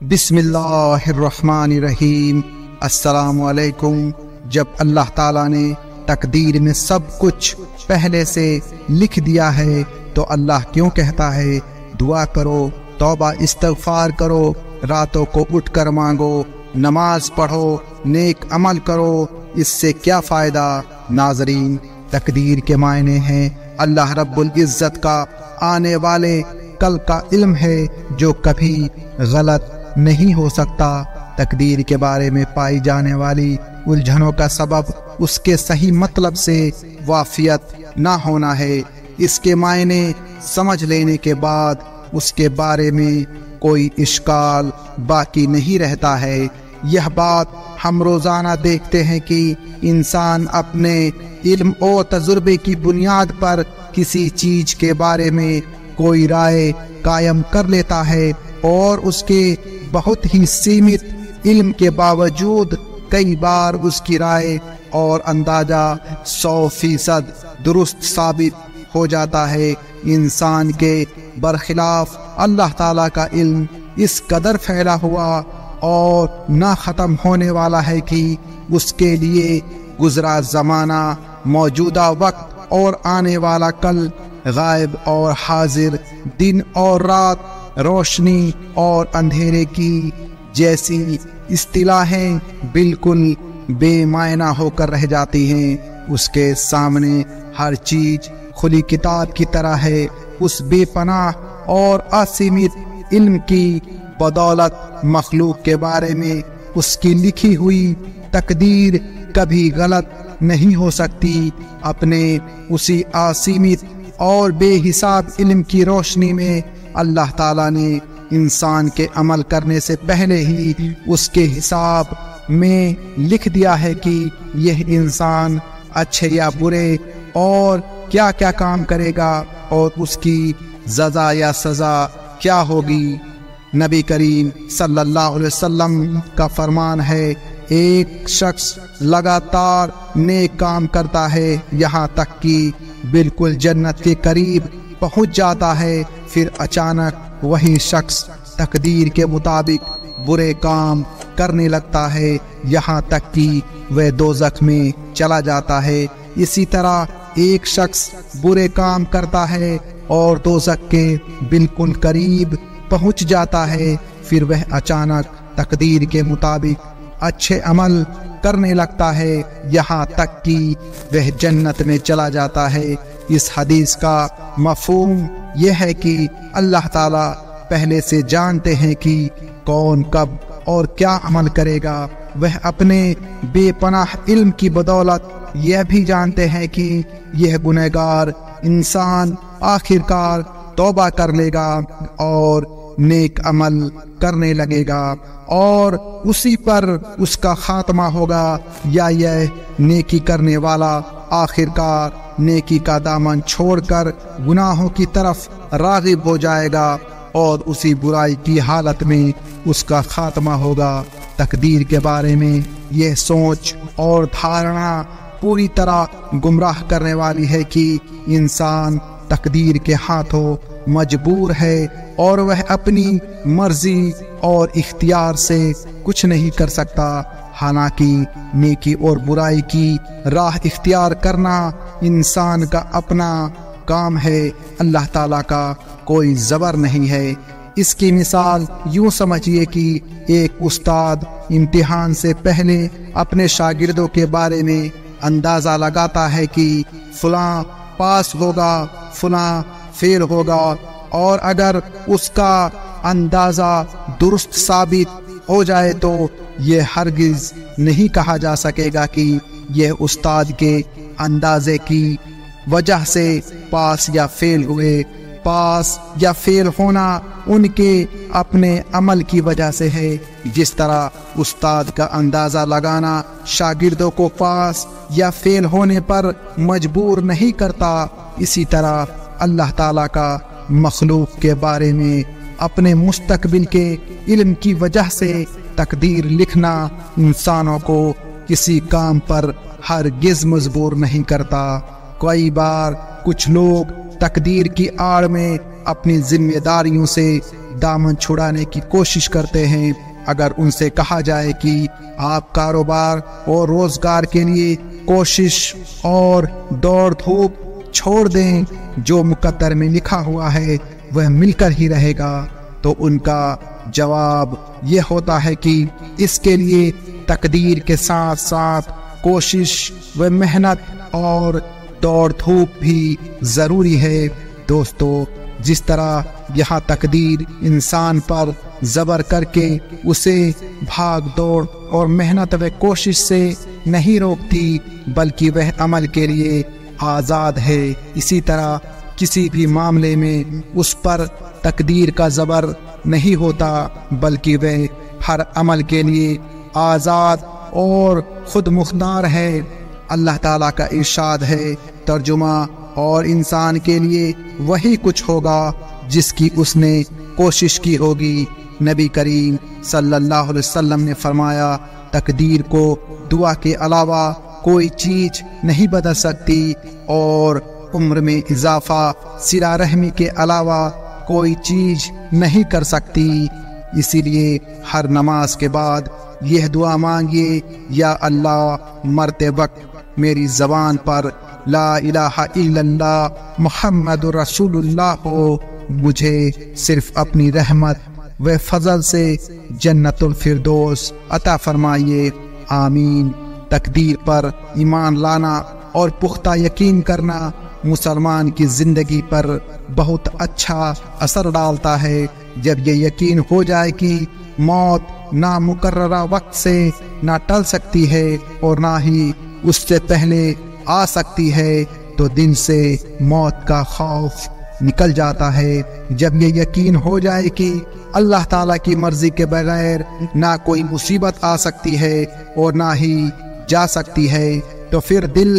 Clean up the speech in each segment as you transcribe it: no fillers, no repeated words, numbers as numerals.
بسم اللہ الرحمن الرحیم۔ السلام علیکم۔ جب اللہ تعالیٰ نے تقدیر میں سب کچھ پہلے سے لکھ دیا ہے تو اللہ کیوں کہتا ہے دعا کرو، توبہ استغفار کرو، راتوں کو اٹھ کر مانگو، نماز پڑھو، نیک عمل کرو، اس سے کیا فائدہ؟ ناظرین، تقدیر کے معنی ہیں اللہ رب العزت کا آنے والے کل کا علم ہے جو کبھی غلط نہیں ہو سکتا۔ تقدیر کے بارے میں پائی جانے والی الجھنوں کا سبب اس کے صحیح مطلب سے وافیت نہ ہونا ہے۔ اس کے معنی سمجھ لینے کے بعد اس کے بارے میں کوئی اشکال باقی نہیں رہتا ہے۔ یہ بات ہم روزانہ دیکھتے ہیں کہ انسان اپنے علم اور تجربے کی بنیاد پر کسی چیز کے بارے میں کوئی رائے قائم کر لیتا ہے، اور اس کے بہت ہی سیمت علم کے باوجود کئی بار اس کی رائے اور اندازہ 100% درست ثابت ہو جاتا ہے۔ انسان کے برخلاف اللہ تعالیٰ کا علم اس قدر پھیلا ہوا اور نہ ختم ہونے والا ہے کہ اس کے لیے گزرا زمانہ، موجودہ وقت اور آنے والا کل، غائب اور حاضر، دن اور رات، روشنی اور اندھیرے کی جیسی اصطلاحیں بالکل بے معنی ہو کر رہ جاتی ہیں۔ اس کے سامنے ہر چیز کھلی کتاب کی طرح ہے۔ اس بے پناہ اور اسیمت علم کی بدولت مخلوق کے بارے میں اس کی لکھی ہوئی تقدیر کبھی غلط نہیں ہو سکتی۔ اپنے اسی اسیمت اور بے حساب علم کی روشنی میں اللہ تعالیٰ نے انسان کے عمل کرنے سے پہلے ہی اس کے حساب میں لکھ دیا ہے کہ یہ انسان اچھے یا برے اور کیا کیا کام کرے گا اور اس کی جزا یا سزا کیا ہوگی۔ نبی کریم صلی اللہ علیہ وسلم کا فرمان ہے، ایک شخص لگاتار نیک کام کرتا ہے یہاں تک کہ بالکل جنت کے قریب پہنچ جاتا ہے، پھر اچانک وہی شخص تقدیر کے مطابق برے کام کرنے لگتا ہے یہاں تک کہ وہ دوزخ میں چلا جاتا ہے۔ اسی طرح ایک شخص برے کام کرتا ہے اور دوزخ کے بالکل قریب پہنچ جاتا ہے، پھر وہ اچانک تقدیر کے مطابق اچھے عمل کرنے لگتا ہے یہاں تک کہ وہ جنت میں چلا جاتا ہے۔ اس حدیث کا مفہوم یہ ہے کہ اللہ تعالیٰ پہلے سے جانتے ہیں کہ کون کب اور کیا عمل کرے گا۔ وہ اپنے بے پناہ علم کی بدولت یہ بھی جانتے ہیں کہ یہ گنہگار انسان آخر کار توبہ کر لے گا اور نیک عمل کرنے لگے گا، اور اسی پر اس کا خاتمہ ہوگا، یا یہ نیکی کرنے والا آخر کار نیکی کا دامن چھوڑ کر گناہوں کی طرف راغب ہو جائے گا اور اسی برائی کی حالت میں اس کا خاتمہ ہوگا۔ تقدیر کے بارے میں یہ سوچ اور دھارنا پوری طرح گمراہ کرنے والی ہے کہ انسان تقدیر کے ہاتھوں مجبور ہے اور وہ اپنی مرضی اور اختیار سے کچھ نہیں کر سکتا۔ حالانکہ نیکی اور برائی کی راہ اختیار کرنا انسان کا اپنا کام ہے، اللہ تعالیٰ کا کوئی زبر نہیں ہے۔ اس کی مثال یوں سمجھیے کہ ایک استاد امتحان سے پہلے اپنے شاگردوں کے بارے میں اندازہ لگاتا ہے کہ فلاں پاس ہوگا، فلاں فیل ہوگا، اور اگر اس کا اندازہ درست ثابت ہو جائے تو یہ ہرگز نہیں کہا جا سکے گا کہ یہ استاد کے اندازے کی وجہ سے پاس یا فیل ہوئے۔ پاس یا فیل ہونا ان کے اپنے عمل کی وجہ سے ہے۔ جس طرح استاد کا اندازہ لگانا شاگردوں کو پاس یا فیل ہونے پر مجبور نہیں کرتا، اسی طرح اللہ تعالیٰ کا مخلوق کے بارے میں اپنے مستقبل کے علم کی وجہ سے تقدیر لکھنا انسانوں کو کسی کام پر ہرگز مجبور نہیں کرتا۔ کئی بار کچھ لوگ تقدیر کی آڑ میں اپنی ذمہ داریوں سے دامن چھڑانے کی کوشش کرتے ہیں۔ اگر ان سے کہا جائے کہ آپ کاروبار اور روزگار کے لیے کوشش اور دوڑ دھوپ چھوڑ دیں، جو مقدر میں لکھا ہوا ہے وہ مل کر ہی رہے گا، تو ان کا جواب یہ ہوتا ہے کہ اس کے لیے تقدیر کے ساتھ ساتھ کوشش و محنت اور دوڑ دھوپ بھی ضروری ہے۔ دوستو، جس طرح یہاں تقدیر انسان پر زبر کر کے اسے بھاگ دوڑ اور محنت و کوشش سے نہیں روکتی بلکہ وہ عمل کے لیے آزاد ہے، اسی طرح کسی بھی معاملے میں اس پر تقدیر کا زبر نہیں ہوتا بلکہ وہ ہر عمل کے لیے آزاد اور خود مختار ہے۔ اللہ تعالیٰ کا ارشاد ہے، ترجمہ: اور انسان کے لیے وہی کچھ ہوگا جس کی اس نے کوشش کی ہوگی۔ نبی کریم صلی اللہ علیہ وسلم نے فرمایا، تقدیر کو دعا کے علاوہ کوئی چیز نہیں بدل سکتی، اور عمر میں اضافہ صلہ رحمی کے علاوہ کوئی چیز نہیں کر سکتی۔ اسی لیے ہر نماز کے بعد یہ دعا مانگیے، یا اللہ، مرتے وقت میری زبان پر لا الہ الا اللہ محمد رسول اللہ ہو، مجھے صرف اپنی رحمت و فضل سے جنت الفردوس عطا فرمائیے، آمین۔ تقدیر پر ایمان لانا اور پختہ یقین کرنا مسلمان کی زندگی پر بہت اچھا اثر ڈالتا ہے۔ جب یہ یقین ہو جائے کہ موت نہ مقررہ وقت سے نہ ٹل سکتی ہے اور نہ ہی اس سے پہلے آ سکتی ہے، تو دل سے موت کا خوف نکل جاتا ہے۔ جب یہ یقین ہو جائے کہ اللہ تعالیٰ کی مرضی کے بغیر نہ کوئی مصیبت آ سکتی ہے اور نہ ہی جا سکتی ہے، تو پھر دل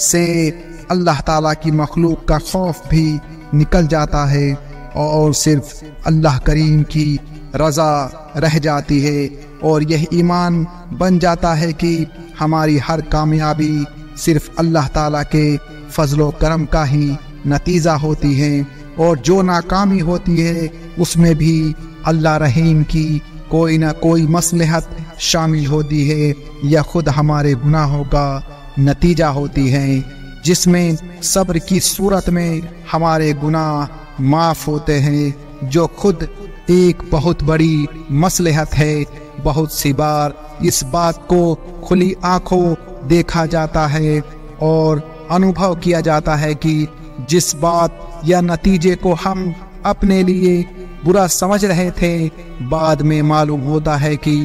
سے اللہ تعالیٰ کی مخلوق کا خوف بھی نکل جاتا ہے اور صرف اللہ کریم کی رضا رہ جاتی ہے، اور یہ ایمان بن جاتا ہے کہ ہماری ہر کامیابی صرف اللہ تعالیٰ کے فضل و کرم کا ہی نتیجہ ہوتی ہے، اور جو ناکامی ہوتی ہے اس میں بھی اللہ رحیم کی کوئی نہ کوئی مصلحت شامل ہوتی ہے، یا خود ہمارے گناہوں کا نتیجہ ہوتی ہے، جس میں صبر کی صورت میں ہمارے گناہ معاف ہوتے ہیں، جو خود ایک بہت بڑی مصلحت ہے۔ بہت سی بار اس بات کو کھلی آنکھوں دیکھا جاتا ہے اور انوبھو کیا جاتا ہے کہ جس بات یا نتیجے کو ہم اپنے لیے برا سمجھ رہے تھے، بعد میں معلوم ہوتا ہے کہ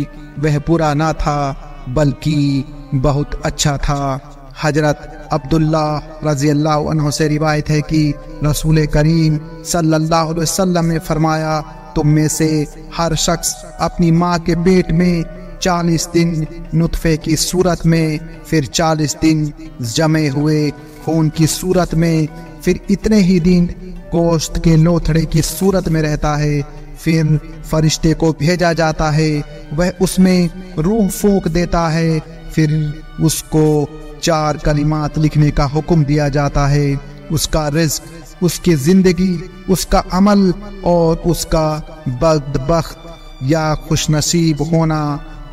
وہ برا نہ تھا بلکہ بہت اچھا تھا۔ حضرت عبداللہ رضی اللہ عنہ سے روایت ہے کہ رسول کریم صلی اللہ علیہ وسلم نے فرمایا، تم میں سے ہر شخص اپنی ماں کے پیٹ میں 40 دن نطفے کی صورت میں، پھر 40 دن جمے ہوئے خون کی صورت میں، پھر اتنے ہی دن گوشت کے لوتھڑے کی صورت میں رہتا ہے، پھر فرشتے کو بھیجا جاتا ہے، وہ اس میں روح پھونک دیتا ہے، پھر اس کو 4 کلمات لکھنے کا حکم دیا جاتا ہے، اس کا رزق، اس کی زندگی، اس کا عمل اور اس کا بدبخت یا خوش نصیب ہونا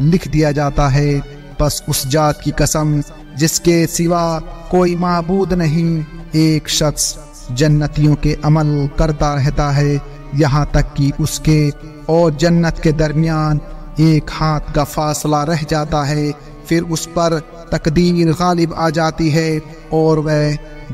لکھ دیا جاتا ہے۔ بس اس ذات کی قسم جس کے سوا کوئی معبود نہیں، ایک شخص جنتیوں کے عمل کرتا رہتا ہے یہاں تک کہ اس کے اور جنت کے درمیان ایک ہاتھ کا فاصلہ رہ جاتا ہے، پھر اس پر تقدیر غالب آ جاتی ہے اور وہ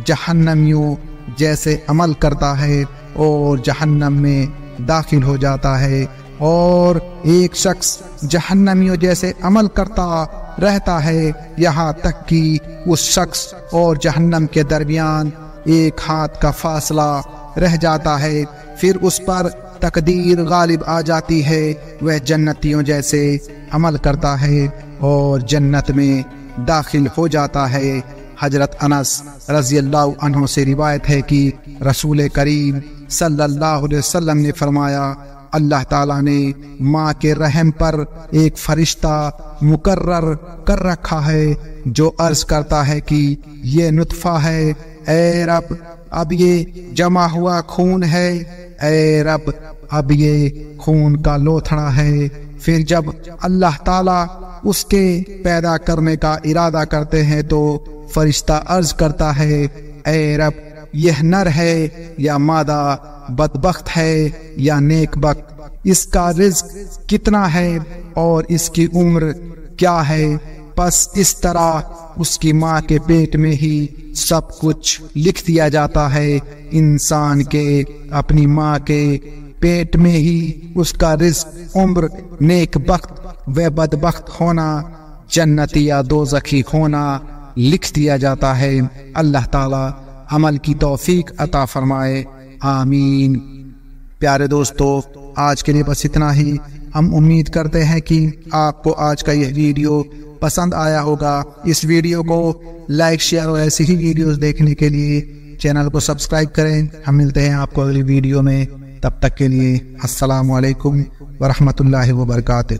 جہنمیوں جیسے عمل کرتا ہے اور جہنم میں داخل ہو جاتا ہے، اور ایک شخص جہنمیوں جیسے عمل کرتا رہتا ہے یہاں تک کہ اس شخص اور جہنم کے درمیان ایک ہاتھ کا فاصلہ رہ جاتا ہے، پھر اس پر تقدیر غالب آ جاتی ہے، وہ جنتیوں جیسے عمل کرتا ہے اور جنت میں داخل ہو جاتا ہے۔ حضرت انس رضی اللہ عنہ سے روایت ہے کہ رسول کریم صلی اللہ علیہ وسلم نے فرمایا، اللہ تعالیٰ نے ماں کے رحم پر ایک فرشتہ مقرر کر رکھا ہے جو عرض کرتا ہے کہ یہ نطفہ ہے، اے رب اب یہ جمع ہوا خون ہے، اے رب اب یہ خون کا لوتھڑا ہے۔ پھر جب اللہ تعالیٰ اس کے پیدا کرنے کا ارادہ کرتے ہیں تو فرشتہ عرض کرتا ہے، اے رب یہ نر ہے یا مادہ، بدبخت ہے یا نیک بخت، اس کا رزق کتنا ہے اور اس کی عمر کیا ہے؟ پس اس طرح اس کی ماں کے پیٹ میں ہی سب کچھ لکھ دیا جاتا ہے۔ انسان کے اپنی ماں کے پیٹ میں ہی اس کا رزق، عمر، نیک بخت و بدبخت ہونا، جنتی یا دوزخی ہونا لکھ دیا جاتا ہے۔ اللہ تعالی عمل کی توفیق عطا فرمائے، آمین۔ پیارے دوستو، آج کے لیے بس اتنا ہی۔ ہم امید کرتے ہیں کہ آپ کو آج کا یہ ویڈیو پسند آیا ہوگا۔ اس ویڈیو کو لائک، شیئر اور ایسی ہی ویڈیوز دیکھنے کے لیے چینل کو سبسکرائب کریں۔ ہم ملتے ہیں آپ کو اگلی ویڈیو میں، تب تک کے لیے السلام علیکم ورحمۃ اللہ وبرکاتہ۔